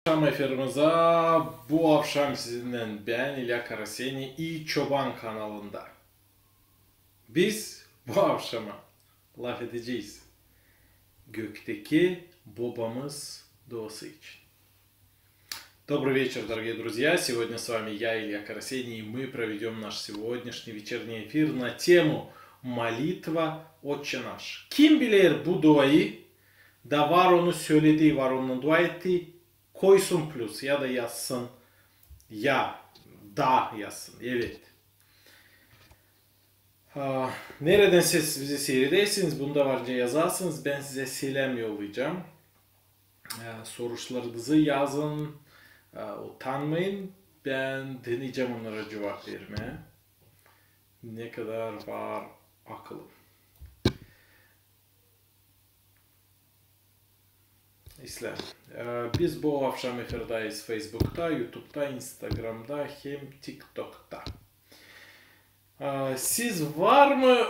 Akşam efirimize bu akşam sizinle ben İlya Karaseni İyi Çoban kanalında. Biz bu akşama laf edeceğiz. Gökteki babamız doğası için. Добрый вечер, дорогие друзья. Сегодня с вами я, Илья Карасений, и мы проведем наш сегодняшний вечерний эфир на тему молитва «Отче наш». Kim bilir bu duayı da var onu söylediği, var onun dua ettiği, koysun plus ya da yazsın, ya da yazsın. Evet. Nereden siz bizi seyredersiniz? Bunda varca yazarsınız. Ben size selam yollayacağım. Sorularınızı yazın. Utanmayın. Ben deneyeceğim onlara cevap vermeye. Ne kadar var akılım. İslam. Biz bu akşam efirdayız Facebook'ta, YouTube'da, Instagram'da hem TikTok'ta. Siz var mı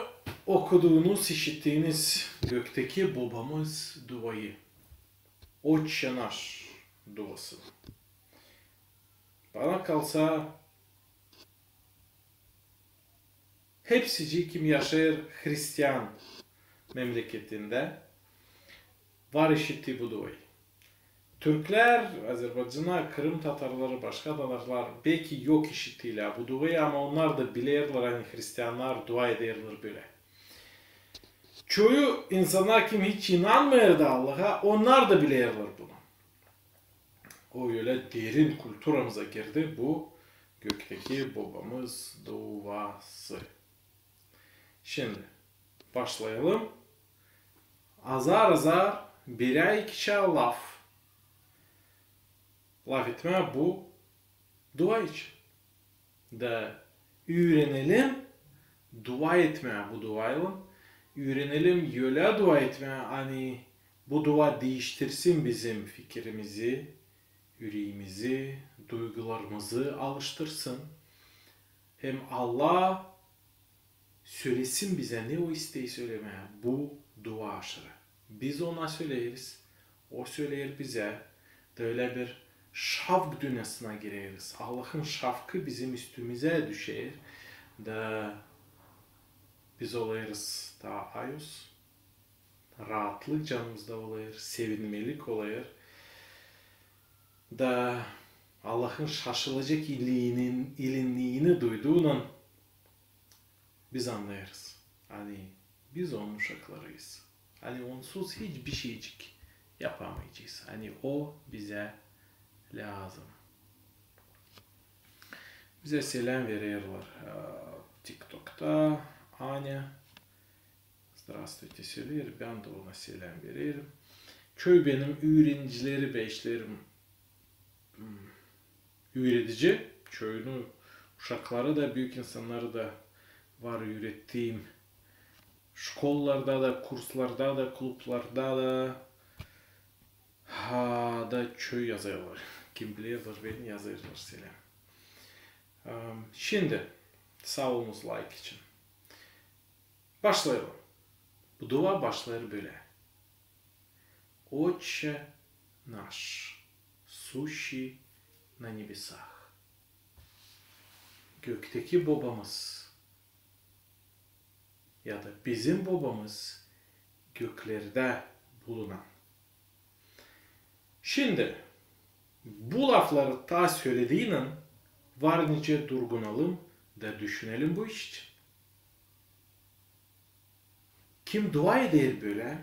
okuduğunuz, işittiğiniz gökteki babamız duayı? Отче наш duası. Bana kalsa hepsi kim yaşar Hristiyan memleketinde var işittiği bu duayı. Türkler, Azerbaycan'a, Kırım Tatarları, başka adalar belki yok işittiğiyle bu duayı ama onlar da bilirler, hani Hristiyanlar dua ederler böyle. Çoğu insanlar kim hiç inanmıyordu Allah'a, onlar da bilirler bunu. O öyle derin kültürümüze girdi bu gökteki babamız duası. Şimdi başlayalım. Azar azar birer ikişer laf etme bu dua için. Da öğrenelim dua etmeye bu duayla. Öğrenelim öyle dua etmeye hani bu dua değiştirsin bizim fikrimizi, yüreğimizi, duygularımızı alıştırsın. Hem Allah söylesin bize ne o isteği söylemeye bu dua aşırı. Biz ona söyleriz, o söyler bize. Da öyle bir şavk dünyasına gireriz. Allah'ın şavkı bizim üstümüze düşer. Da biz olayırız daha ayus. Rahatlık canımızda olayır, sevinmelik olayır. Da Allah'ın şaşılacak ilinliğini duyduğundan biz anlayırız. Hani biz onun uşaklarıyız. Hani onsuz hiçbir şeycik yapamayacağız. Hani o bize lazım. Bize selam veriyorlar. TikTok'ta Anya. Здравствуйте söyler. Ben de ona selam veririm. Köy benim öğrencileri, beşlerim öğretici. Köyünü, uşakları da, büyük insanları da var öğrettiğim. Şkollarda da, kurslarda da, klublarda da köy yazıyorlar. Kim biliyorlar beni yazıyorlar selam. Şimdi sağ olunuz like için. Başlayalım. Bu dua başlar böyle. Отче наш, сущий на небесах. Gökteki babamız ya da bizim babamız göklerde bulunan. Şimdi bu lafları ta söylediğinin var nice durgunalım da düşünelim bu iş için. Kim dua eder böyle,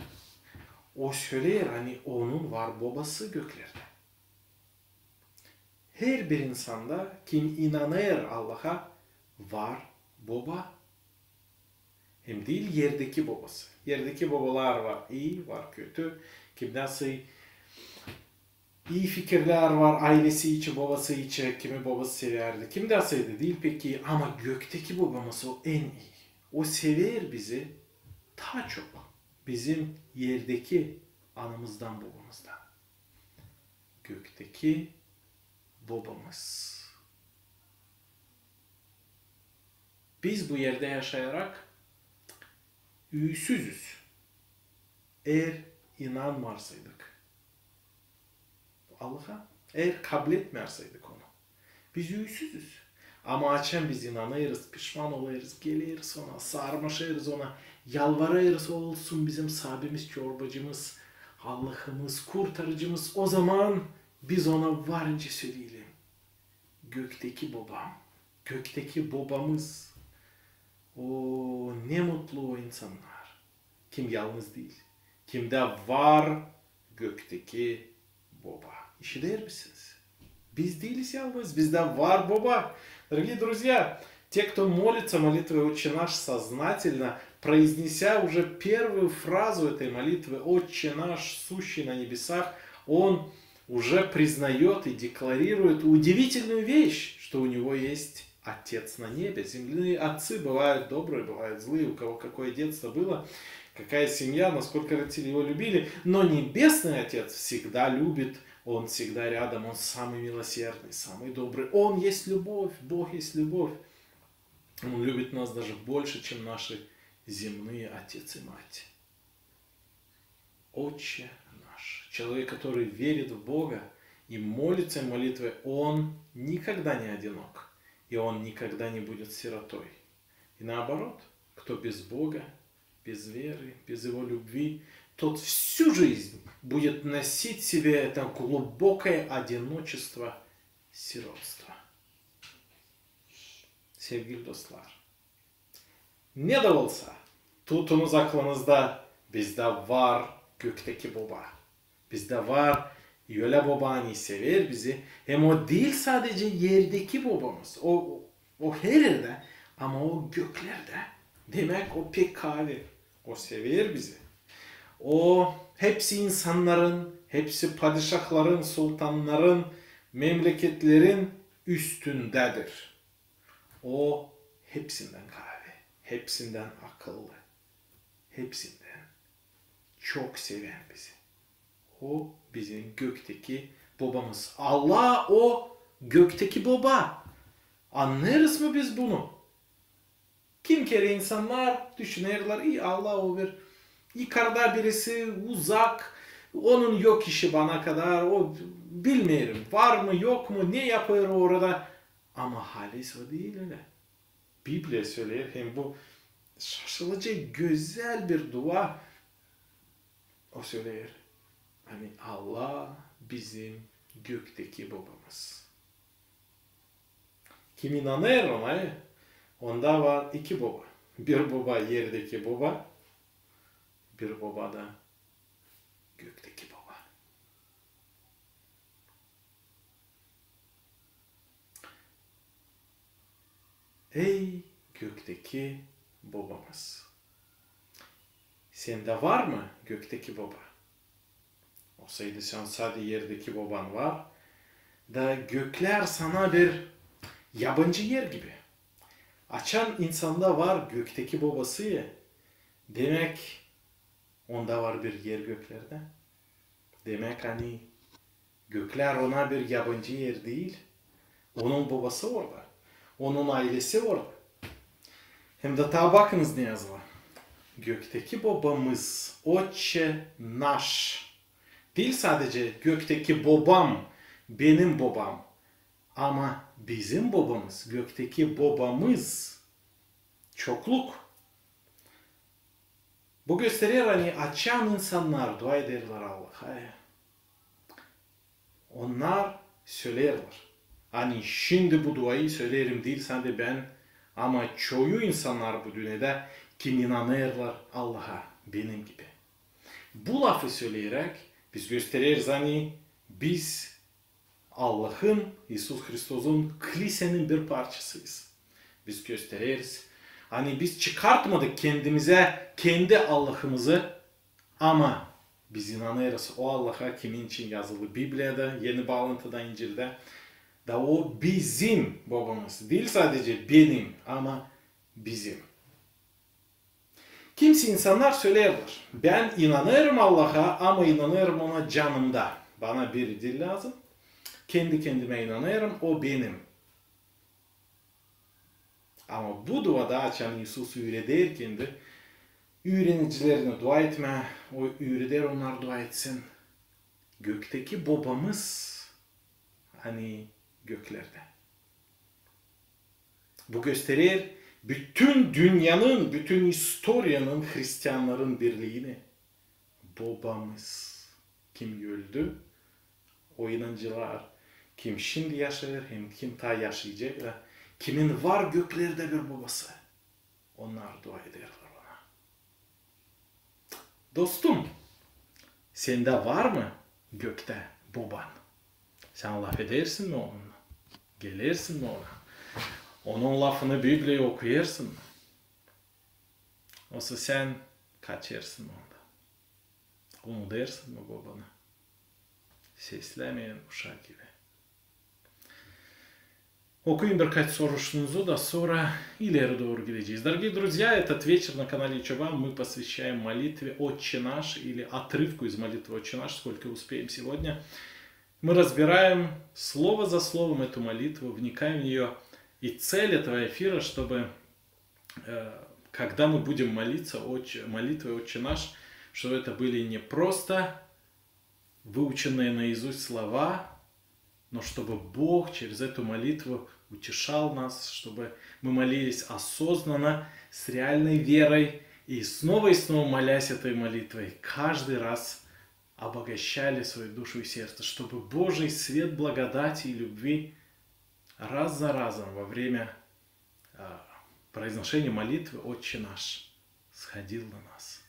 o söyler hani onun var babası göklerde. Her bir insanda kim inanır Allah'a var baba. Hem değil yerdeki babası. Yerdeki babalar var iyi, var kötü. Kim nasıl iyi fikirler var ailesi için, babası için. Kimi babası severdi, kim nasıldı değil peki. Ama gökteki babamız o en iyi. O sever bizi daha çok. Bizim yerdeki anamızdan babamızdan. Gökteki babamız. Biz bu yerde yaşayarak üysüzüz. Eğer inanmarsaydık Allah'a Eğer kabul etmeyerseydik onu. Biz yüzsüzüz. Ama açan biz inanırız, pişman oluruz, geliriz ona, sarmaşırız ona, yalvarırız olsun bizim sahibimiz, çorbacımız, Allah'ımız, kurtarıcımız. O zaman biz ona varınca söyleyelim. Gökteki babam, gökteki babamız. O ne mutlu o insanlar. Kim yalnız değil. Kimde var gökteki baba. İşitir misiniz? Biz değiliz yalnız. Bizde var баба. Дорогие друзья, те, кто молится молитвой «Отче наш» сознательно, произнеся уже первую фразу этой молитвы «Отче наш, сущий на небесах», он уже признает и декларирует удивительную вещь, что у него есть Отец на небе. Земные отцы бывают добрые, бывают злые, у кого какое детство было, какая семья, насколько родители его любили. Но Небесный Отец всегда любит, Он всегда рядом, Он самый милосердный, самый добрый. Он есть любовь, Бог есть любовь. Он любит нас даже больше, чем наши земные отец и мать. Отче наш. Человек, который верит в Бога и молится молитвой, он никогда не одинок. И он никогда не будет сиротой. И наоборот, кто без Бога, без веры, без Его любви, тот всю жизнь будет носить в себе это глубокое одиночество, sirotstva. Sevgili dostlar, ne de olsa tutunuz aklınızda, bizde var gökteki baba. Bizde var Yüce Babani sever bizi. Hem o değil sadece yerdeki babamız. O her yerde ama o göklerde. Demek o pek kadir. O sever bizi. O hepsi insanların, hepsi padişahların, sultanların, memleketlerin üstündedir. O hepsinden kahve, hepsinden akıllı, hepsinden çok seven bizi. O bizim gökteki babamız. Allah o gökteki baba. Anlarız mı biz bunu? Kim kere insanlar düşünürler, iyi Allah o bir yukarıda birisi uzak, onun yok işi bana kadar, o bilmiyorum var mı yok mu, ne yapıyor orada. Ama halis o değil öyle. Biblia söyler, hem bu şaşılıcı güzel bir dua. O söyler, hani Allah bizim gökteki babamız. Kim inanır ona, onda var iki baba. Bir baba yerdeki baba, bir baba da gökteki baba. Ey gökteki babamız! Sende var mı gökteki baba? Olsaydı sen sadece yerdeki baban var, da gökler sana bir yabancı yer gibi. Açan insanda var gökteki babası, demek onda var bir yer göklerde. Demek hani gökler ona bir yabancı yer değil, onun babası orada. Onun ailesi orada. Hem de ta bakınız ne yazılı. Gökteki babamız, Otçe naş. Değil sadece gökteki babam, benim babam. Ama bizim babamız, gökteki babamız çokluk. Bu gösterir hani açan insanlar dua ederler Allah'a. Onlar söylerler. Hani şimdi bu duayı söylerim değil sadece ben, ama çoğu insanlar bu dünyada kim inanırlar Allah'a benim gibi. Bu lafı söyleyerek biz gösteririz hani biz Allah'ın, İsus Hristus'un kilisenin bir parçasıyız. Biz gösteririz. Hani biz çıkartmadık kendimize kendi Allah'ımızı, ama biz inanırız o Allah'a kimin için yazılı Biblia'da, yeni bağlantıda İncil'de. Da o bizim babamız. Değil sadece benim ama bizim. Kimse insanlar söylerler. Ben inanırım Allah'a ama inanırım ona canımda. Bana bir dil lazım. Kendi kendime inanırım, o benim. Ama bu duada açan İsus öğretirken de öğrenicilerine dua etme, o öğretir onlar dua etsin. Gökteki babamız hani göklerde. Bu gösterir bütün dünyanın, bütün historianın, Hristiyanların birliğini. Babamız kim öldü? O inancılar kim şimdi yaşar hem kim ta yaşayacak. Kimin var göklerde bir babası. Onlar dua ederler ona. Dostum, sende var mı gökte baban? Sen laf edersin mi onunla? Gelirsin mi ona? Onun lafını Biblia'yı okuyarsın mı? Oysa sen kaçarsın onda. Onu dersin mi babana? Seslemeyen uşak gibi. Окуем birkaç soruşunuzu да sonra ileri doğru гидeceğiz. Дорогие друзья, этот вечер на канале Чобан мы посвящаем молитве «Отче наш» или отрывку из молитвы «Отче наш», сколько успеем сегодня. Мы разбираем слово за словом эту молитву, вникаем в нее. И цель этого эфира, чтобы когда мы будем молиться молитвой «Отче наш», чтобы это были не просто выученные наизусть слова, но чтобы Бог через эту молитву утешал нас, чтобы мы молились осознанно, с реальной верой, и снова молясь этой молитвой, каждый раз обогащали свою душу и сердце, чтобы Божий свет благодати и любви раз за разом во время произношения молитвы «Отче наш» сходил на нас.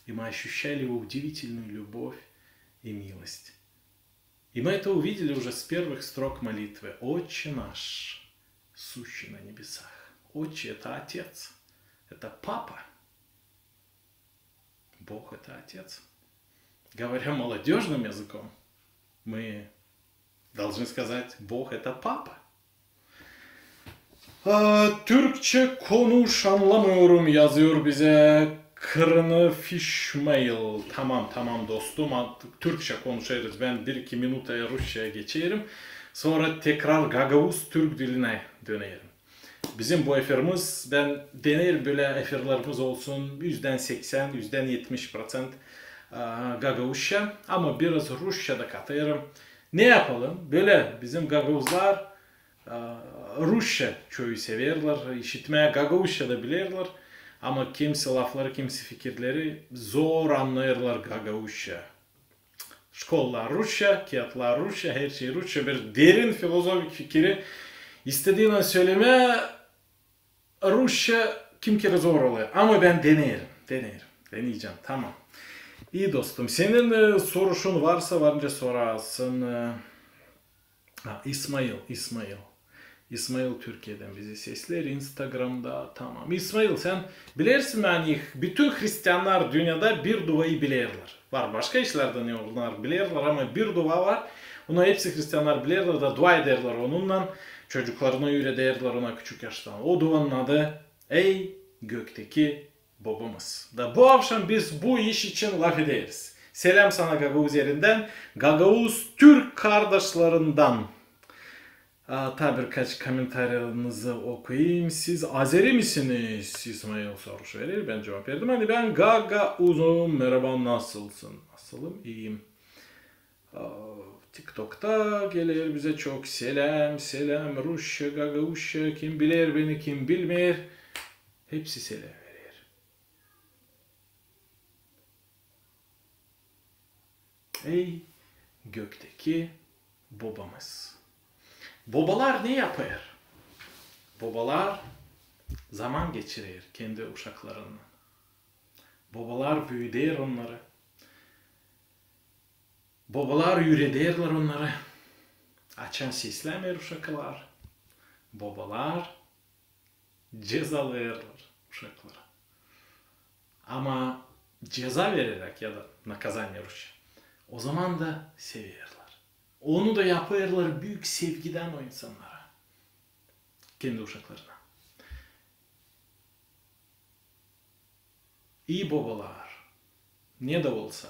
И мы ощущали его удивительную любовь и милость. И мы это увидели уже с первых строк молитвы. «Отче наш, сущий на небесах». Отче – это Отец, это Папа. Бог – это Отец. Говоря молодежным языком, мы должны сказать, Бог – это Papa. Türkçe konuş anlamıyorum yazıyor bize Kırını Fishmail. Tamam dostum, artık Türkçe konuşuruz. Ben 1-2 minutaya Rusça'ya geçerim. Sonra tekrar Gagavuz Türk diline dönerim. Bizim bu efirimiz, ben denerim böyle efirlerimiz olsun %80, %70% Gagavuzca ama biraz Rusça da katarım. Ne yapalım? Böyle bizim Gagavuzlar Rusça çoğu severler, işitmeye Gagavuzca da bilirler. Ama kimse lafları, kimse fikirleri zor anlayırlar Gagavuzca. Şkollar Rusça, kağıtlar Rusça, her şey Rusça. Bir derin filozofik fikri istediğini söyleme Rusça kim kere zor oluyor. Ama ben deneyeceğim, tamam. İyi dostum, senin soruşun varsa varınca sorarsın. İsmail Türkiye'den bizi sesler Instagram'da, tamam. İsmail, sen bilirsin yani bütün Hristiyanlar dünyada bir duayı bilirler. Var başka işlerde ne onlar bilirler ama bir dua var. Onu hepsi Hristiyanlar bilirler da dua ederler onunla. Çocuklarına öğretirler ona küçük yaştan. O duanın adı Ey gökteki babamız. Da bu akşam biz bu iş için laf ederiz. Selam sana Gagavuz yerinden. Gagavuz Türk kardeşlerinden. Tabi birkaç komentarlarınızı okuyayım. Siz Azeri misiniz? İsmail soruş verir. Ben cevap verdim. Hani ben Gagavuz'um. Merhaba, nasılsın? Nasılım? İyiyim. TikTok'ta gelir bize çok selam. Rusça, Gagavuzca. Kim bilir beni, kim bilmir. Hepsi selam verir. Ey gökteki babamız. Babalar ne yapar? Babalar zaman geçirir kendi uşaklarına. Babalar büyüder onları. Babalar yüredirler onları. Açan seslenir uşaklar. Babalar cezalarlar uşaklara. Ama ceza vererek ya da nakazanya Rusça. O zaman da severler. Onu da yaparlar büyük sevgiden o insanlara. Kendi uşaklarına. İyi babalar ne de olsa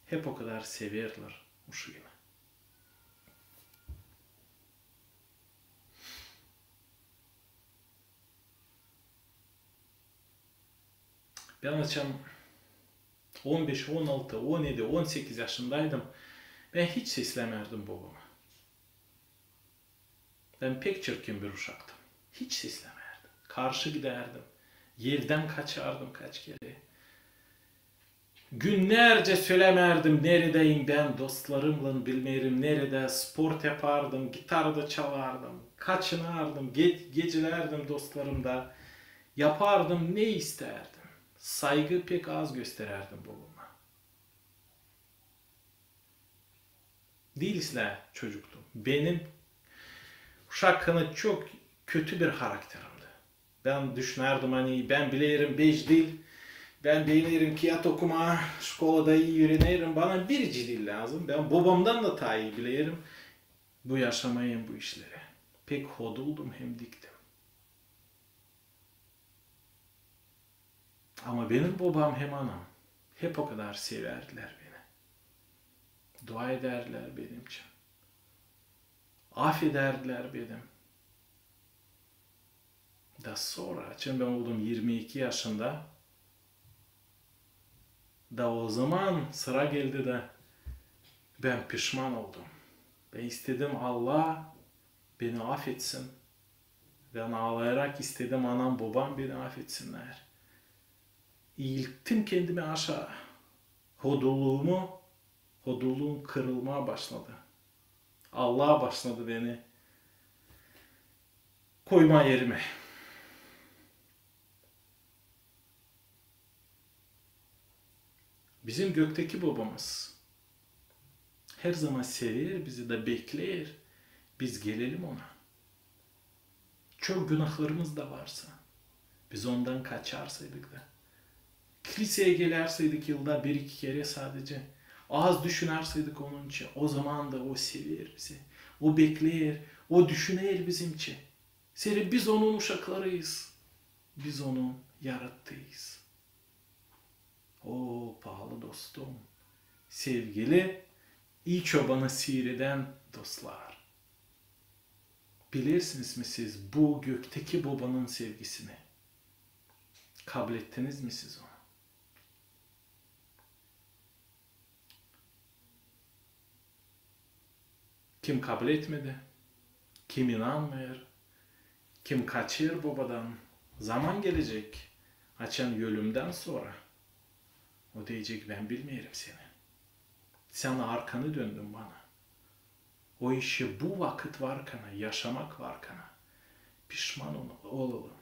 hep o kadar severler uşağını. Ben açam 15, 16, 17, 18 yaşındaydım. Ben hiç seslemerdim babama. Ben pek çirkin bir uşaktım. Hiç seslemerdim. Karşı giderdim. Evden kaçardım kaç kere. Günlerce söylemerdim neredeyim ben dostlarımla bilmeyelim nerede spor yapardım, gitarda çalardım, kaçınardım, gecelerdim dostlarımda, yapardım ne isterdim. Saygı pek az göstererdim babama. Değilse çocuktum. Benim uşaklığında çok kötü bir karakterimdi. Ben düşünerdim hani ben bilirim 5 dil, ben beğenirim kağıt okuma, şkolada iyi öğrenirim, bana bir dil lazım. Ben babamdan da daha iyi bilirim bu yaşamayı, bu işleri. Pek hoduldum hem diktim. Ama benim babam hem anam hep o kadar severdiler beni. Dua ederler benim için. Affederdiler benim. Da sonra, çünkü ben oldum 22 yaşında. Da o zaman sıra geldi de ben pişman oldum. Ben istedim Allah beni affetsin. Ben ağlayarak istedim anam babam beni affetsinler. İlktim kendimi aşağı. Hoduluğum kırılmaya başladı. Allah başladı beni koyma yerime. Bizim gökteki babamız her zaman sever bizi de bekler. Biz gelelim ona. Çok günahlarımız da varsa biz ondan kaçarsaydık da kiliseye gelerseydik yılda bir iki kere sadece az düşünerseydik onun için o zaman da o sever bizi. O bekler, o düşünür bizim için. Seri biz onun uşaklarıyız. Biz onun yarattığıyız. O pahalı dostum, sevgili, iyi çobanı sihirden dostlar. Bilirsiniz mi siz bu gökteki babanın sevgisini? Kabul ettiniz mi siz onu? Kim kabul etmedi? Kim inanmıyor? Kim kaçıyor babadan? Zaman gelecek. Açan ölümden sonra. O diyecek ben bilmiyorum seni. Sen arkanı döndün bana. O işi bu vakit varken, yaşamak varken pişman olalım.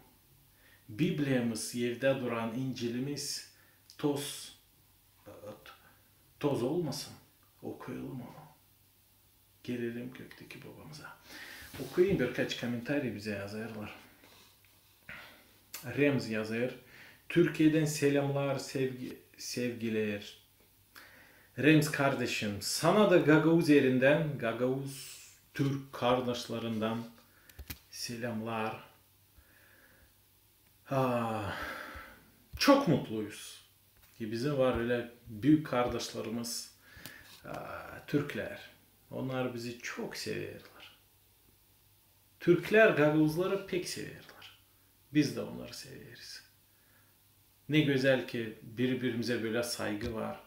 Bibliyamız, evde duran İncil'imiz toz olmasın. Okuyalım onu. Gelelim gökteki babamıza. Okuyayım birkaç komentarı bize yazarlar. Remz yazar. Türkiye'den selamlar, sevgiler. Rems kardeşim, sana da Gagavuz yerinden, Gagavuz Türk kardeşlerinden selamlar. Çok mutluyuz ki bizim var öyle büyük kardeşlerimiz, Türkler. Onlar bizi çok severler. Türkler Gagavuzları pek severler. Biz de onları severiz. Ne güzel ki birbirimize böyle saygı var.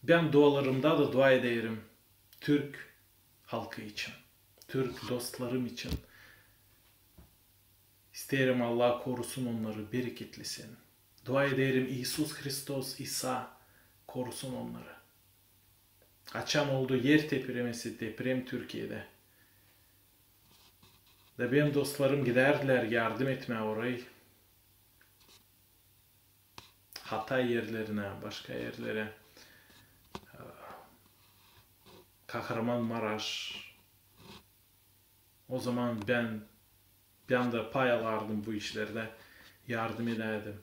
Ben dualarımda da dua ederim Türk halkı için, Türk dostlarım için. İsterim Allah korusun onları, bereketlisin. Dua ederim İsus Hristos, İsa korusun onları. Akşam oldu yer tepiremesi, deprem Türkiye'de. Ve benim dostlarım giderdiler yardım etmeye orayı. Hatay yerlerine, başka yerlere. Kahramanmaraş. O zaman ben de pay alardım bu işlerde. Yardım ederdim.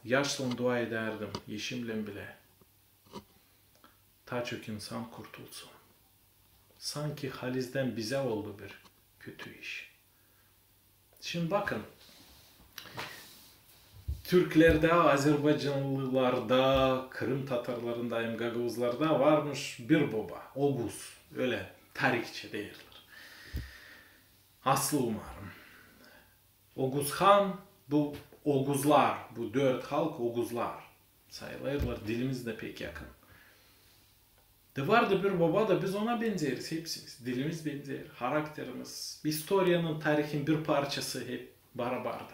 Yaşla dua ederdim. Yeşimle bile. Ta çok insan kurtulsun. Sanki Haliz'den bize oldu bir kötü iş. Şimdi bakın. Türklerde, Azerbaycanlılarda, Kırım Tatarlarında, Gagavuzlarda varmış bir baba. Oguz. Öyle tarihçi değiller. Aslı umarım. Oguz Han bu Oguzlar, bu 4 halk Oguzlar sayılırlar. Dilimiz de pek yakın. De vardı bir baba da biz ona benzeriz hepsimiz. Dilimiz benzer, karakterimiz, historianın, tarihin bir parçası hep beraberdi.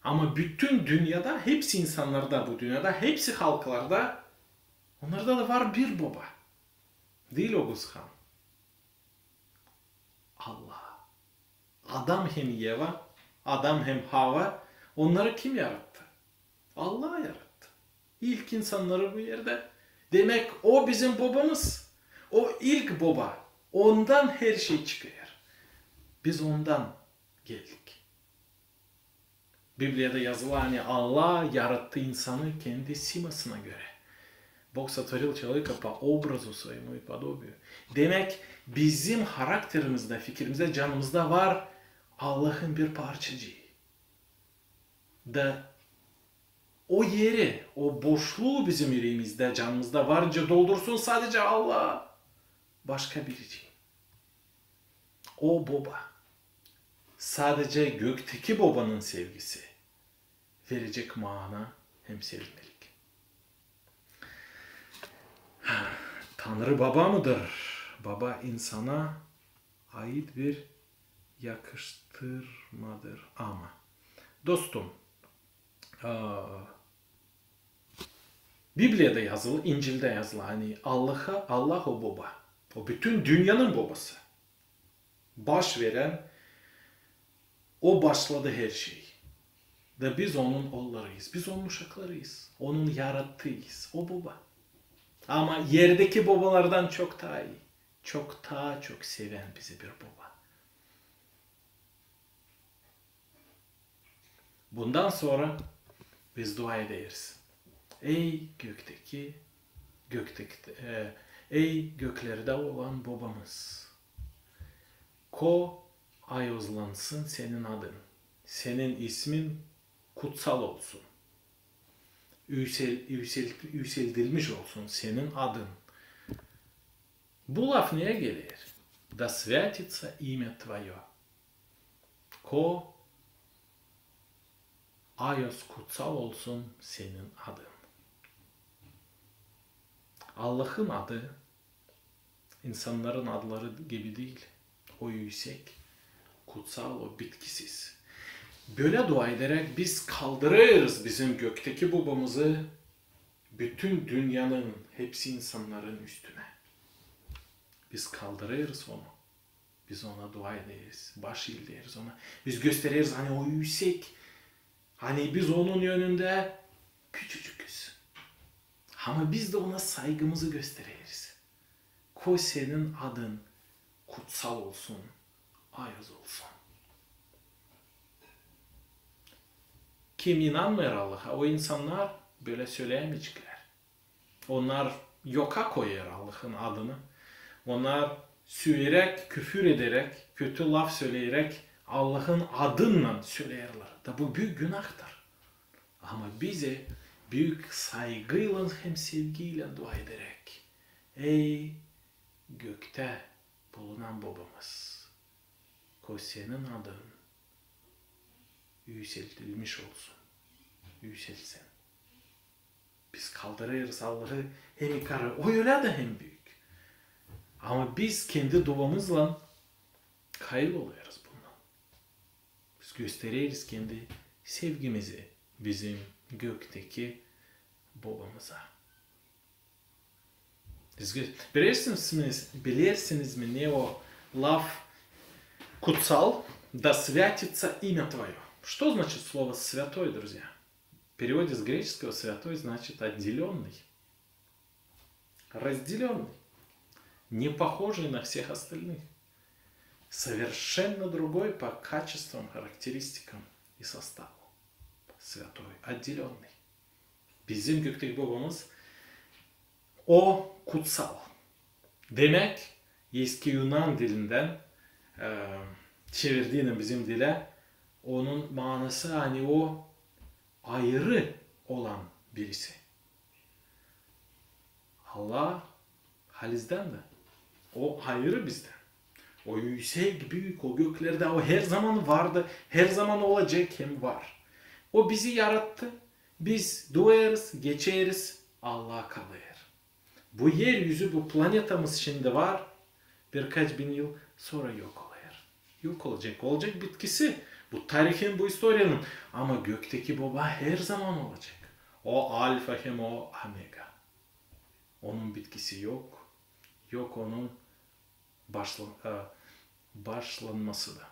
Ama bütün dünyada, hepsi insanlarda bu dünyada, hepsi halklarda, onlarda da var bir baba. Değil Oguz Han. Allah. Adam hem Yeva, adam hem Hava, onları kim yarattı? Allah yarattı. İlk insanları bu yerde. Demek o bizim babamız. O ilk baba. Ondan her şey çıkıyor. Biz ondan geldik. Biblia'da yazılı hani Allah yarattı insanı kendi simasına göre. Бог сотворил человека по образу своему и подобию. Demek bizim karakterimizde, fikrimizde, canımızda var Allah'ın bir parçacığı. Da o yeri, o boşluğu bizim yüreğimizde, canımızda varınca doldursun sadece Allah. Başka birisi. O baba. Sadece gökteki babanın sevgisi verecek mana hem sevilmelik. Tanrı baba mıdır? Baba insana ait bir yakıştırmadır ama. Dostum, Biblia'da yazılı, İncil'de yazılı hani Allah o baba. O bütün dünyanın babası. Baş veren, o başladı her şeyi. Ve biz onun oğullarıyız. Biz onun uşaklarıyız. Onun yarattığıyız. O baba. Ama yerdeki babalardan çok daha iyi. Çok daha çok seven bizi bir baba. Bundan sonra biz dua ederiz. Ey ey göklerde olan babamız. Ayozlansın senin adın. Senin ismin kutsal olsun. Yükseltilmiş olsun senin adın. Bu laf neye gelir? Da святится имя Твое. Ayos kutsal olsun senin adın. Allah'ın adı insanların adları gibi değil. O yüksek, kutsal, o bitkisiz. Böyle dua ederek biz kaldırırız bizim gökteki babamızı bütün dünyanın hepsi insanların üstüne. Biz kaldırırız onu. Biz ona dua ederiz. Baş eğiliriz ona. Biz gösteririz hani o yüksek. Hani biz onun yönünde küçücüküz. Ama biz de ona saygımızı gösteririz. Senin adın kutsal olsun, ayaz olsun. Kim inanmıyor Allah'a, o insanlar böyle söyleyemeyecekler. Onlar yoka koyar Allah'ın adını. Onlar söyleyerek, küfür ederek, kötü laf söyleyerek Allah'ın adıyla söylerler. Da bu büyük günahtır. Ama bize büyük saygıyla hem sevgiyle dua ederek ey gökte bulunan babamız, senin adın yükseltilmiş olsun. Yükselsin. Biz kaldırırız Allah'ı hem yukarı. O öyle de hem büyük. Ama biz kendi duamızla kayboluyoruz bundan. Biz gösteririz kendi sevgimizi bizim gökteki babamıza. Bilirsiniz mi ne o laf kutsal? Да святится имя Твое. Что значит слово «святой», друзья? В переводе с греческого «святой» значит «отделенный». Разделенный. Не похожий на всех остальных. Совершенно другой по качествам, характеристикам и составу. Святой, отделенный. Bizim gökteki babamız o kutsal. Demek eski Yunan dilinden çevirdiğinde bizim dile onun manası hani o ayrı olan birisi. Allah halizden de. O ayrı bizden. O yüksek, büyük, o göklerde, o her zaman vardı, her zaman olacak hem var. O bizi yarattı. Biz doğarız, geçeriz, Allah kalır. Bu yeryüzü, bu planetamız şimdi var. Birkaç bin yıl sonra yok olur. Yok olacak. Olacak bitkisi. Bu tarihin, bu historianın. Ama gökteki baba her zaman olacak. O alfa hem o omega. Onun bitkisi yok. Yok onun başlanması da.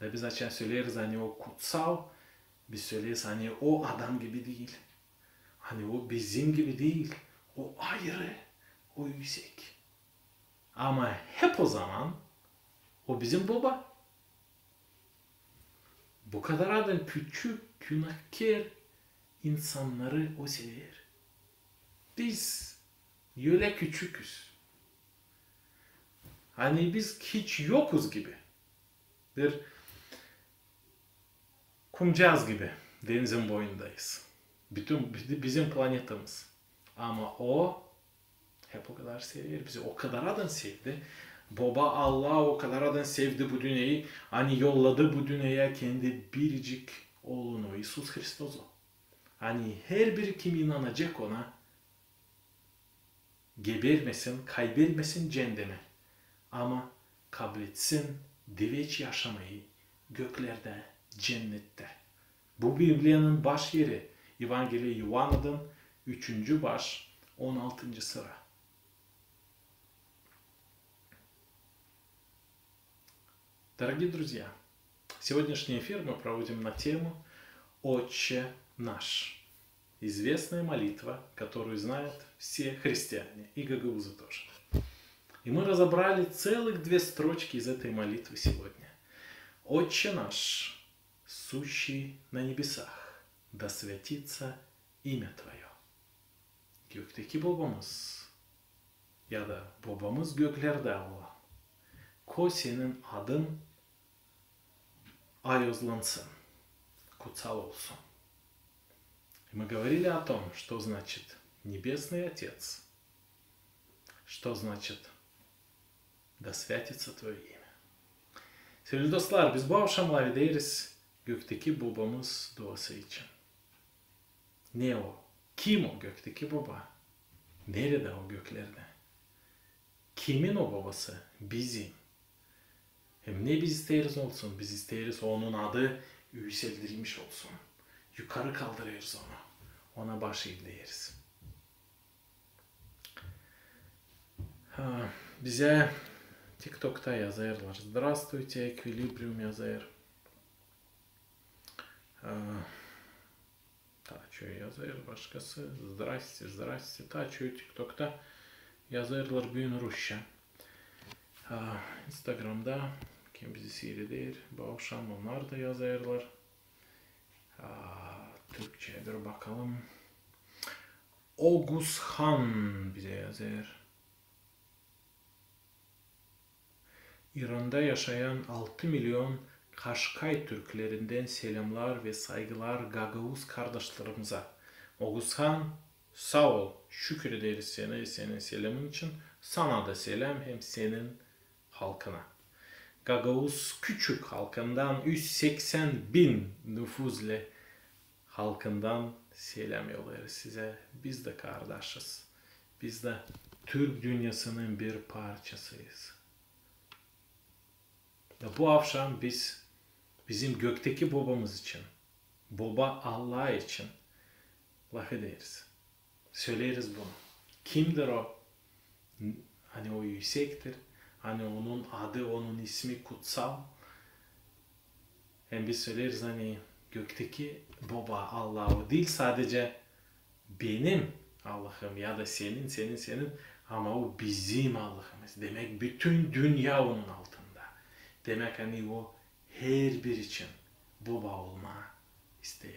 Ve biz açıkçası söyleriz hani o kutsal. Biz söyleriz hani o adam gibi değil. Hani o bizim gibi değil. O ayrı. O yüksek. Ama hep o zaman o bizim baba. Bu kadar adam küçük, günahkar insanları o sever. Biz öyle küçüküz. Hani biz hiç yokuz gibi. Bir kumcağız gibi denizin boyundayız. Bütün bizim planetimiz. Ama o hep o kadar sever bizi. O kadar adam sevdi. Baba Allah o kadar adam sevdi bu dünyayı. Hani yolladı bu dünyaya kendi biricik oğlunu İsus Hristos'u. Hani her biri kim inanacak ona gebermesin, kaybetmesin cehenneme. Ama kabul etsin diveç yaşamayı göklerde, cennette. Bu Biblia'nın baş yeri. Evangeliya Yuhanna'nın 3. baş 16. sıra. Дорогие друзья, сегодняшний эфир мы проводим на тему «Отче наш». Известная молитва, которую знают все христиане и гагаузы тоже. И мы разобрали целых 2 строчки из этой молитвы сегодня. «Отче наш, сущий на небесах, да святится имя Твое». Gökteki babamız ya da babamız göklerde Allah. Ko senin adın ayozlansın, kutsal olsun. Мы говорили о том, что значит Небесный Отец, что значит да святится Твое имя. Sevgili dostlar, biz bu akşam live'deyiz gökteki babamız duası için. Ne o? Kim o gökteki baba? Nerede o göklerde? Kimin o babası? Bizim. Hem ne biz isteriz olsun? Biz isteriz onun adı yükseltilmiş olsun. Yukarı kaldırıyoruz onu. Ona baş eğleriz. Bize TikTok'ta yazarlar. Здравствуйте, Equilibrium yazar. Taçıyor yazar başkası. Zdrasте. Taçıyor TikTok'ta yazarlar bugün Rusça. Instagram'da kim bizi seyreder? Bu akşam onlar da yazarlar. Türkçe'ye bir bakalım. Oguzhan bize yazar. İran'da yaşayan 6 milyon Kaşkay Türklerinden selamlar ve saygılar Gagavuz kardeşlerimize. Oguzhan sağ ol. Şükür ederiz senin selamın için. Sana da selam hem senin halkına. Gagavuz küçük halkından 180 bin nüfuzlu halkından selam yollarız size. Biz de kardeşiz. Biz de Türk dünyasının bir parçasıyız. Bu akşam biz bizim gökteki babamız için, baba Allah için laf ederiz. Söyleriz bunu. Kimdir o? Hani o yüksektir. Hani onun adı, onun ismi kutsal. Hem biz söyleriz hani gökteki baba Allah o değil sadece benim Allah'ım ya da senin ama o bizim Allah'ımız. Demek bütün dünya onun altında. Demek hani o her bir için baba olma ister.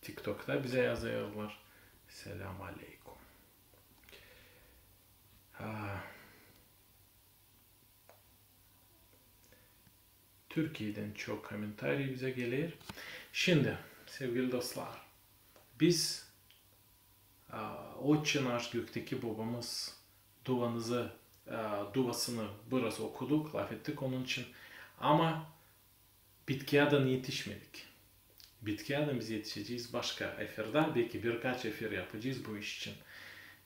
TikTok'ta bize yazıyorlar. Selamun Aleyküm. Türkiye'den çok komentar bize gelir. Şimdi sevgili dostlar biz Otçe nаш gökteki babamız duasını biraz okuduk, laf ettik onun için. Ama Bitkiyadan yetişmedik. Bitkiyadan biz yetişeceğiz başka efirde. Belki birkaç efir yapacağız bu iş için.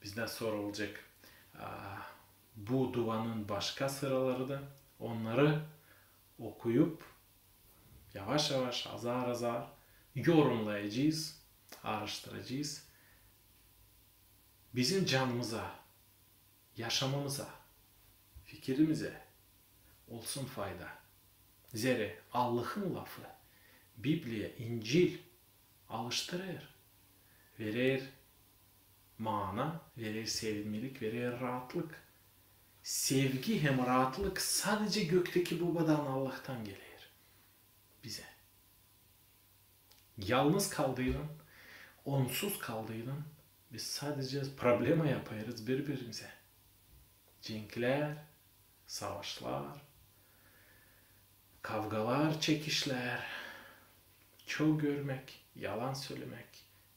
Bizden sorulacak bu duanın başka sıraları da, onları okuyup yavaş yavaş azar azar yorumlayacağız, araştıracağız. Bizim canımıza, yaşamamıza, fikrimize olsun fayda. Zere Allah'ın lafı, Bibliya, İncil alıştırır, verir mana, verir sevimlilik, verir rahatlık. Sevgi hem rahatlık sadece gökteki babadan, Allah'tan gelir bize. Yalnız kaldığıyla, onsuz kaldığıyla biz sadece problema yaparız birbirimize. Cenkler, savaşlar, kavgalar, çekişler, çok görmek, yalan söylemek,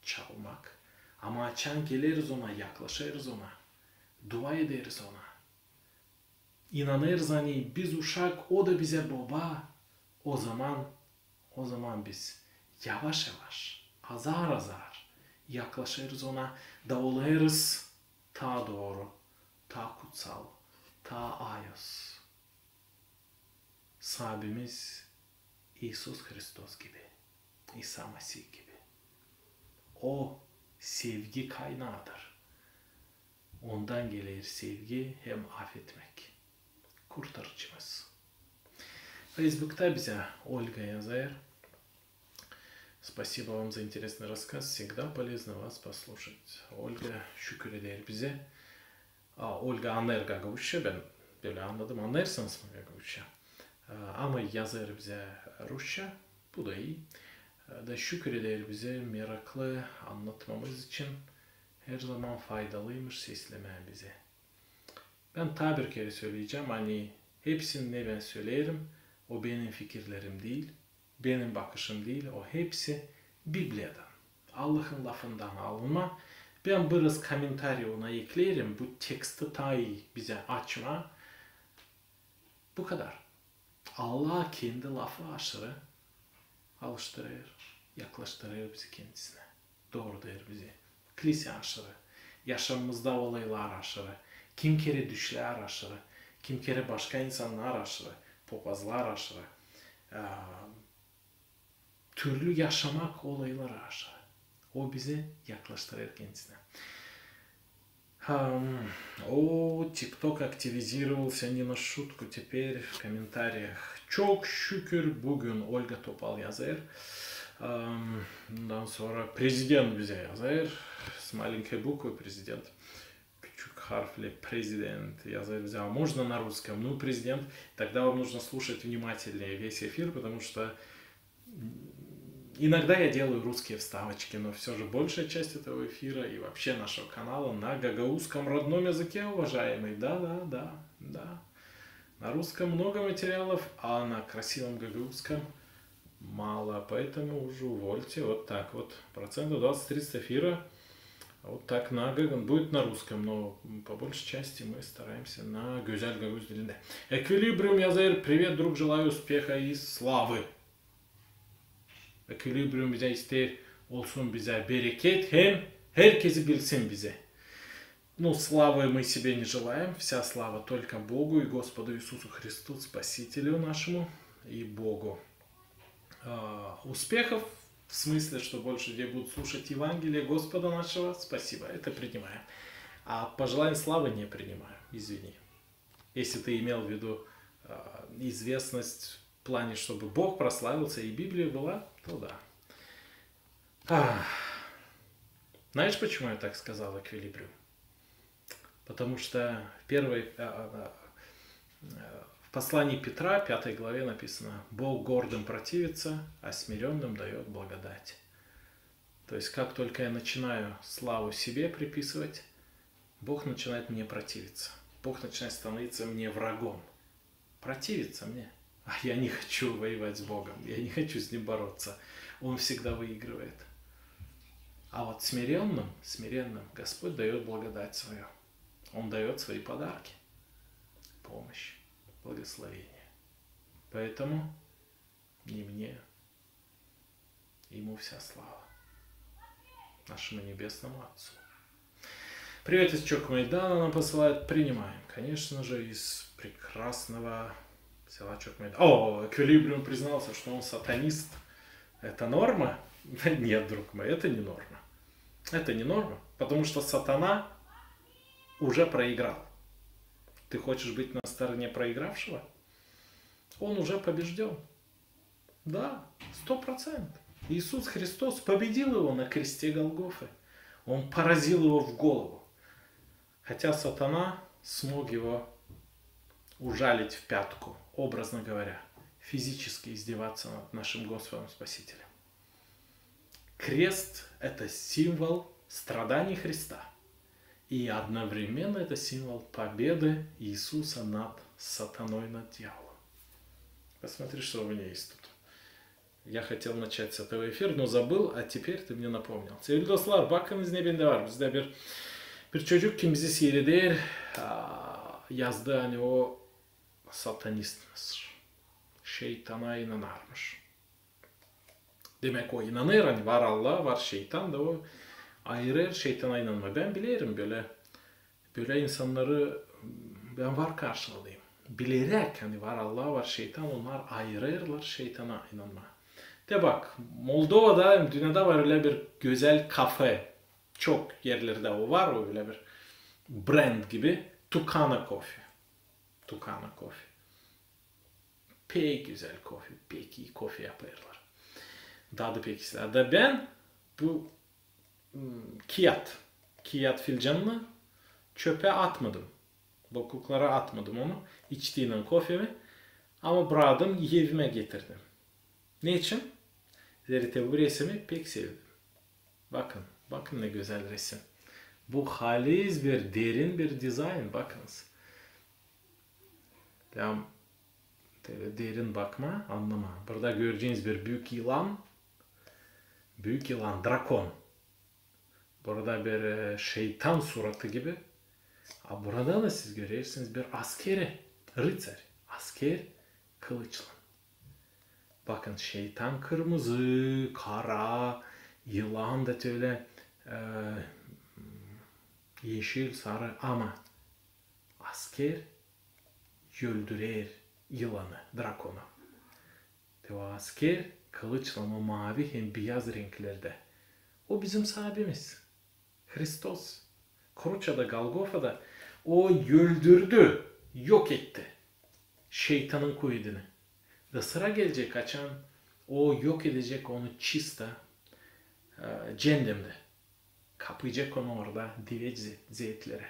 çalmak. Ama açan geliriz ona, yaklaşırız ona, dua ederiz ona. İnanırız hani biz uşak, o da bize baba. O zaman biz yavaş yavaş, azar azar yaklaşırız ona, davullarız ta doğru, ta kutsal, ta ayos. Sahibimiz İsus Hristos gibi, İsa Mesih gibi. O sevgi kaynağıdır. Ondan gelir sevgi hem affetmek. Kurtarıcımız. Facebook'ta bize Ольга yazar. Спасибо вам за интересный рассказ. Всегда полезно вас послушать. Ольga şükür eder bize. Ольга anlar Gagavuşça. Ben böyle anladım. Anlarsanız mı Gagavuşça? Ama yazar bize Rusça. Bu da iyi. Da şükür eder bize meraklı anlatmamız için. Her zaman faydalıymış seslemen bize. Ben bir kere söyleyeceğim. Hani hepsini ne ben söylerim. O benim fikirlerim değil. Benim bakışım değil. O hepsi Biblia'dan. Allah'ın lafından alınma. Ben biraz komentarı ona eklerim. Bu teksti tay bize açma. Bu kadar. Allah kendi lafı aşırı alıştırır, yaklaştırır bizi kendisine. Doğru der bizi. Kilise aşırı. Yaşamımızda olaylar aşırı. Kim kere düşler aşırı. Kim kere başka insanlar aşırı. Popazlar aşırı. Türlü yaşamak olayları aşırı. O bizi yaklaştırır kendisine. TikTok активизировался не на шутку. Теперь в комментариях. Çok şükür bugün Olga Topal yazar. Ondan sonra prezident bize yazar. С маленькой буквы президент. Küçük harfle президент yazar bize. А можно на русском? Ну, президент. Тогда вам нужно слушать внимательнее весь эфир, потому что иногда я делаю русские вставочки, но все же большая часть этого эфира и вообще нашего канала на гагаузском родном языке, уважаемый. Да. На русском много материалов, а на красивом гагаузском мало. Поэтому уже увольте. Вот так вот. 20-30% эфира вот так будет на русском, но по большей части мы стараемся на güzel Gagavuz dilinde. Эквилибриум yazar. Привет, друг, желаю успеха и славы. Ekvilibrium bize ister olsun bize bereket, hem herkesi bilsin bize. Ну, славы мы себе не желаем, вся слава только Богу и Господу Иисусу Христу, Спасителю нашему и Богу. Успехов, в смысле, что больше людей будут слушать Евангелие Господа нашего, спасибо, это принимаем. А пожелание славы не принимаю, извини. Если ты имел в виду известность в плане, чтобы Бог прославился и Библия была, то да. Знаешь, почему я так сказал, эквилибриум? Потому что в послании Петра, 5 главе написано: Бог гордым противится, а смиренным дает благодать. То есть, как только я начинаю славу себе приписывать, Бог начинает мне противиться. Бог начинает становиться мне врагом. Противится мне. А я не хочу воевать с Богом. Я не хочу с Ним бороться. Он всегда выигрывает. А вот смиренным Господь дает благодать свою. Он дает свои подарки, помощь, благословение. Поэтому не мне, ему вся слава, нашему Небесному Отцу. Привет из Чокмайдана нам посылают, принимаем. Конечно же, из прекрасного села Чокмайдан. О, Эквилибриум признался, что он сатанист. Это норма? Нет, друг мой, это не норма. Это не норма, потому что сатана уже проиграл. Ты хочешь быть на стороне проигравшего? Он уже побежден. Да, 100%. Иисус Христос победил его на кресте Голгофы. Он поразил его в голову. Хотя сатана смог его ужалить в пятку, образно говоря, физически издеваться над нашим Господом Спасителем. Крест – это символ страданий Христа. И одновременно это символ победы Иисуса над сатаной, над дьяволом. Посмотри, что у меня есть тут. Я хотел начать с этого эфира, но забыл, а теперь ты мне напомнил. Sevgili dostlar, bakınız ne bende var. Bizde bir çocuk kim bizi seyreder yazdı, hani o satanistmiş. Şeytana inanarmış. Demek o inanır, hani var Allah, var şeytan da o ayırır, şeytana inanma. Ben bilirim böyle insanları ben var karşıladayım. Bilerek hani var Allah, var şeytan, onlar ayırırlar şeytana inanma. De bak, Moldova'da, dünyada var öyle bir güzel kafe. Çok yerlerde o var, öyle bir brand gibi. Tukana Coffee. Tukana Coffee. Pek güzel kofi, pek iyi kofi yaparlar. Tadı pek güzel. Da ben bu Kiyat filcanını çöpe atmadım. Bokuklara atmadım onu. İçtiğinden kofemi. Ama bıraktım, evime getirdim. Ne için? Zerite bu resmi pek sevdim. Bakın ne güzel resim. Bu halis bir, derin bir dizayn. Bakınız. Derin bakma, anlama. Burada göreceğiniz bir büyük yılan, drakon. Burada bir şeytan suratı gibi. Burada da siz görüyorsunuz bir askeri, rıtsar, asker kılıçlı. Bakın şeytan kırmızı, kara, yılan da öyle yeşil, sarı ama asker öldürer yılanı, drakonu. O asker kılıçla ama mavi hem beyaz renklerde. O bizim sahibimiz. Hristos. Kruça'da, Golgofa'da o öldürdü, yok etti şeytanın kuvvetini. Ve sıra gelecek açan o yok edecek onu çista cehennemde. Kapayacak onu orada dive zeyitlere.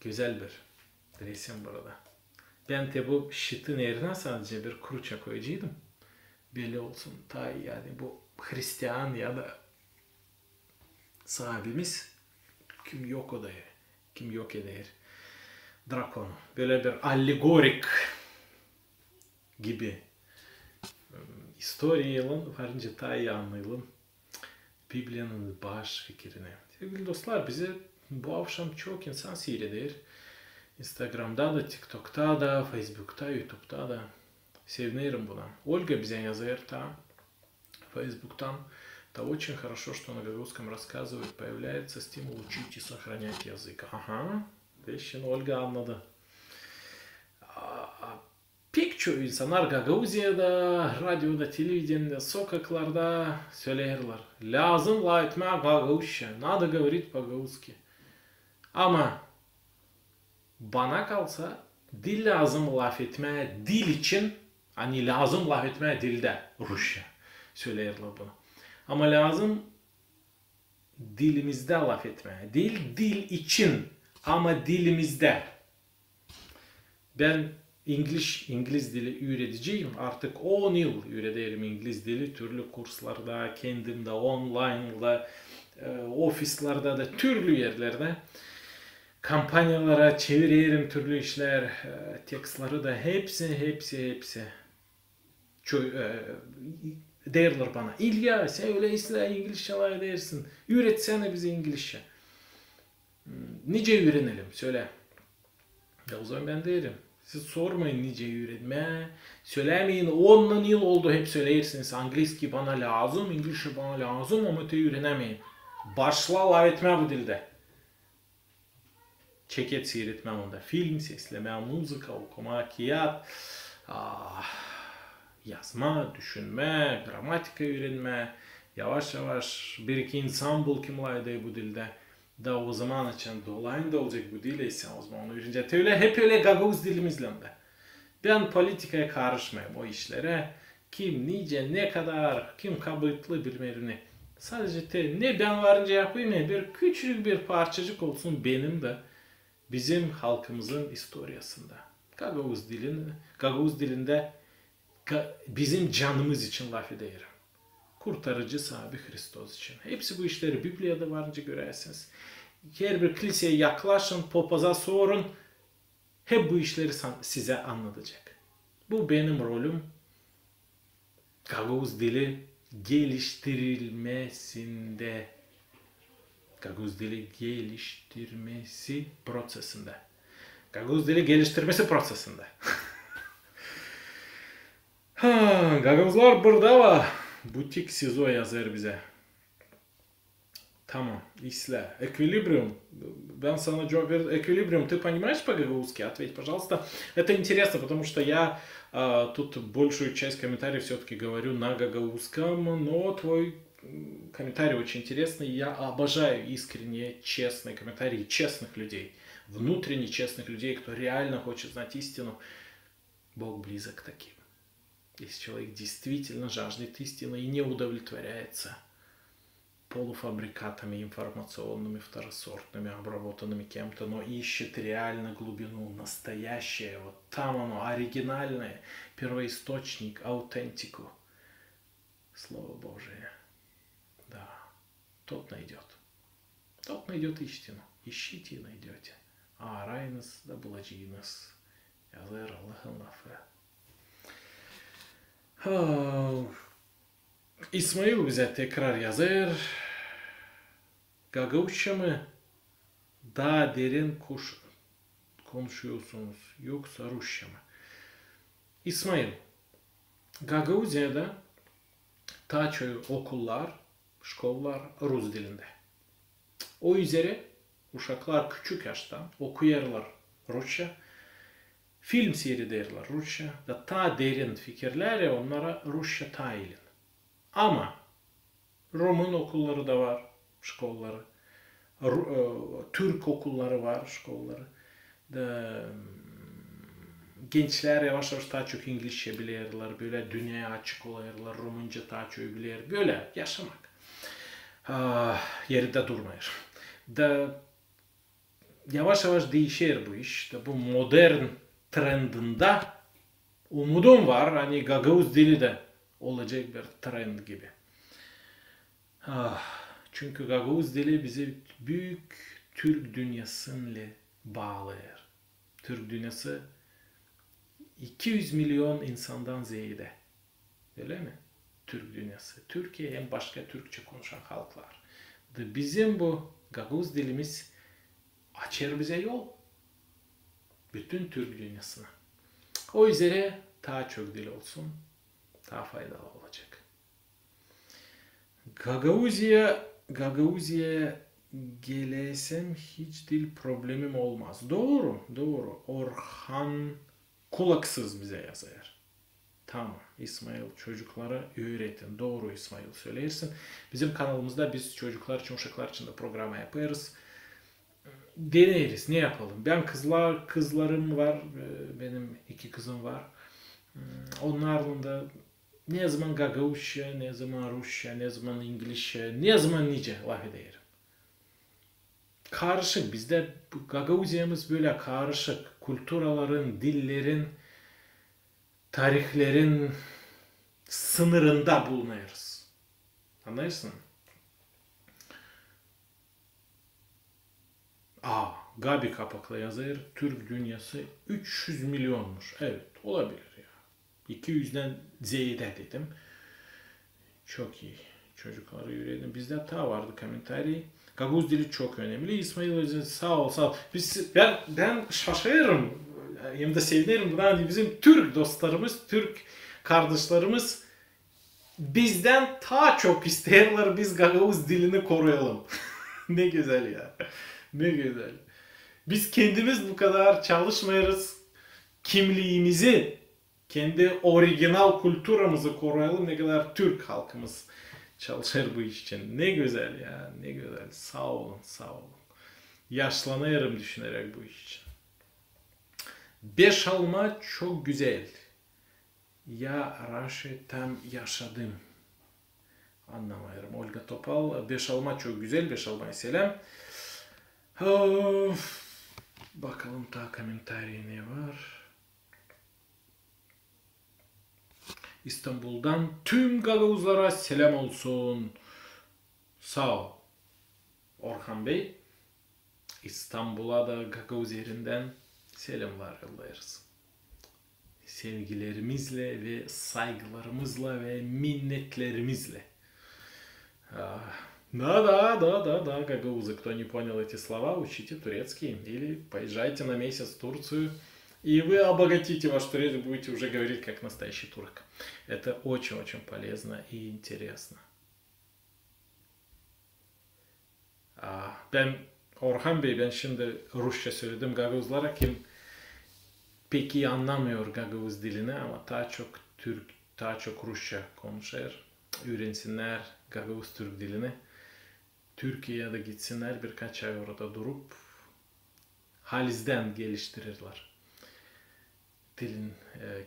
Güzel bir resim burada. Ben de bu şitin yerine sadece bir kruça koyacaktım. Belli olsun ta yani bu Hristiyan ya da sahibimiz kim yok odaya, kim yok eder drakonu. Böyle bir allegorik gibi historiyalın varınca daha iyi anlayalım Biblia'nın baş fikrini. Sevgili dostlar, bize bu akşam çok insan seyreder. Instagram'da da, TikTok'ta da, Facebook'ta, YouTube'da da. Sevinirim buna. Ольга bize yazar ta Facebook'tan. Это очень хорошо, что на гагаузском рассказывают. Появляется стимул учить и сохранять язык. Ага. Şimdi Olga anladı. Pek çok insanlar Gagavuzya'da, radyoda, televizyonda, sokaklarda söylerler. Lazım la etme Gagavuzca. Надо говорить по-гагаузски. Ama bana kalsa dil lazım laf etme, dil için hani lazım laf etme dilde Rusça söylerler bunu. Ama lazım dilimizde laf etme. Dil için ama dilimizde. Ben İngiliz dili öğreteceğim. Artık 10 yıl öğretirim İngiliz dili. Türlü kurslarda, kendimde, online'da, ofislerde de, türlü yerlerde. Kampanyalara çeviririm türlü işler, tekstleri de hepsi. derler bana. İlya sen öyleyse İngilizce dersin. Öğretsene bize İngilizce. Nice öğrenelim söyle. Ya o zaman ben derim. Siz sormayın nice öğrenme. Söylemeyin 10 yıl oldu hep söylersiniz. İngilizce bana lazım, İngilizce bana lazım ama öğrenemeyim. Başla laf etme bu dilde. Çeket seyretmem onda. Film sesleme, müzik okuma, kıyat, yazma, düşünme, gramatika öğrenme. Yavaş yavaş bir iki insan bul kimlaydı bu dilde. Da o zaman için dolayın da olacak bu dil ise o zaman onu öğrenecek. Öyle, hep öyle gagavuz dilimizle de. Ben politikaya karışmayayım o işlere. Kim nice ne kadar kim kabıtlı bilmem. Sadece ne ben varınca yapayım ne bir küçük bir parçacık olsun benim de bizim halkımızın historiasında. Gagavuz dilinde bizim canımız için laf ederim. Kurtarıcı sahibi Hristos için. Hepsi bu işleri Biblia'da varınca görersiniz. Her bir kiliseye yaklaşın, papaza sorun. Hep bu işleri size anlatacak. Bu benim rolüm. Gagavuz dili geliştirilmesinde. Gagavuz dili geliştirmesi prosesinde. Gagavuz dili geliştirmesi prosesinde. Gagavuzlar burada var. Butik Sizo yazar bize. Tamam, изля. Эквилибриум. Ben sana cevap verdim. Эквилибриум. Ты понимаешь по-гагаузски? Ответь, пожалуйста. Это интересно, потому что я тут большую часть комментариев все-таки говорю на гагаузском, но твой комментарий очень интересный. Я обожаю искренние, честные комментарии честных людей. Внутренне честных людей, кто реально хочет знать истину. Бог близок к таким. Если человек действительно жаждет истины и не удовлетворяется полуфабрикатами информационными, второсортными, обработанными кем-то, но ищет реально глубину, настоящее, вот там оно, оригинальное, первоисточник, аутентику. Слово Божие. Да, тот найдет. Тот найдет истину. Ищите и найдете. Arayınız da bulacağınız. Yazar Allah'ın lafı. İsmail bize tekrar yazar. Gagavuzca mı daha derin konuşuyorsunuz yoksa Rusça mı? İsmail, Gagavuzya'da daha çok okullar, şkollar Rus dilinde. O üzere uşaklar küçük yaştan okuyarlar Rusça. Film seyrederler Rusça. Da ta derin fikirleri onlara Rusça tayilin. Ama Rum'un okulları da var, şkolları. Türk okulları var, şkolları. Da, gençler yavaş yavaş daha çok İngilizce bilirler, böyle dünyaya açık olayırlar, Rumunca daha çok bilir, böyle yaşamak. Yerinde durmayır. Da, yavaş yavaş değişir bu iş. Da, bu modern trendinde umudum var, hani Gagavuz dili de olacak bir trend gibi. Çünkü Gagavuz dili bizi büyük Türk dünyasıyla bağlayır. Türk dünyası 200 milyon insandan ziyade. Öyle mi? Türk dünyası. Türkiye hem başka Türkçe konuşan halklar. Bizim bu Gagavuz dilimiz açar bize yol. Bütün Türk dünyasına. O üzere daha çok dil olsun. Daha faydalı olacak. Gagavuzya'ya gelesem hiç dil problemim olmaz. Doğru. Orhan Kulaksız bize yazar. Tamam. İsmail çocuklara öğretin. Doğru İsmail söylersin. Bizim kanalımızda biz çocuklar için, uşaklar için de program yaparız. Deneriz. Ne yapalım? Ben kızlarım var. Benim 2 kızım var. Onlarla da ne zaman Gagavuzca, ne zaman Rusça, ne zaman İngilizce, ne zaman nice laf ederim. Karışık. Bizde Gagavuzya'mız böyle karışık. Külturaların, dillerin, tarihlerin sınırında bulunuyoruz. Anlarsın? Gabi Kapaklı yazar. Türk dünyası 300 milyonmuş. Evet, olabilir ya. 200'den ziyade dedim. Çok iyi. Çocukları üredim. Bizde hata vardı komentari. Gagavuz dili çok önemli. İsmail Özel sağ ol sağ ol. Ben şaşırırım. Hem de sevinirim. Buna bizim Türk dostlarımız, Türk kardeşlerimiz bizden daha çok isterler biz Gagavuz dilini koruyalım. Ne güzel ya. Ne güzel. Biz kendimiz bu kadar çalışmıyoruz. Kimliğimizi, kendi orijinal kültürümüzü koruyalım. Ne kadar Türk halkımız çalışır bu iş için. Ne güzel ya, ne güzel. Sağ olun, sağ olun. Yaşlanıyorum düşünerek bu iş için. Beş alma çok güzel. Ya Raşe tam yaşadım. Anlamıyorum. Olga Topal. Beş alma çok güzel. Beş alma selam. Of. Bakalım daha komentari ne var. İstanbul'dan tüm Gagavuzlara selam olsun. Sağ ol. Orhan Bey. İstanbul'a da Gagavuz yerinden selamlar yollayırız. Sevgilerimizle ve saygılarımızla ve minnetlerimizle. Да, гагаузы. Кто не понял эти слова, учите турецкий или поезжайте на месяц в Турцию, и вы обогатите ваш турецкий, будете уже говорить как настоящий турок. Это очень-очень полезно и интересно. Ben Orhan Bey, ben şimdi Rusça söyledim Gagavuzlara, kim pek iyi anlamıyor Gagavuz dilini ama daha çok daha çok Rusça konuşur. Öğrensinler Gagavuz Türk dilini. Türkiye'ye de gitsinler, birkaç ay orada durup halizden geliştirirler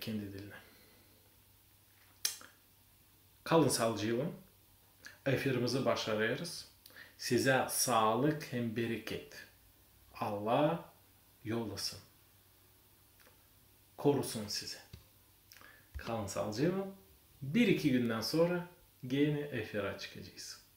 kendi dilini. Kalın sağlıcıyla. Efirimizi başarıyoruz. Size sağlık hem bereket. Allah yollasın. Korusun sizi. Kalın sağlıcıyla. Bir iki günden sonra gene efire çıkacağız.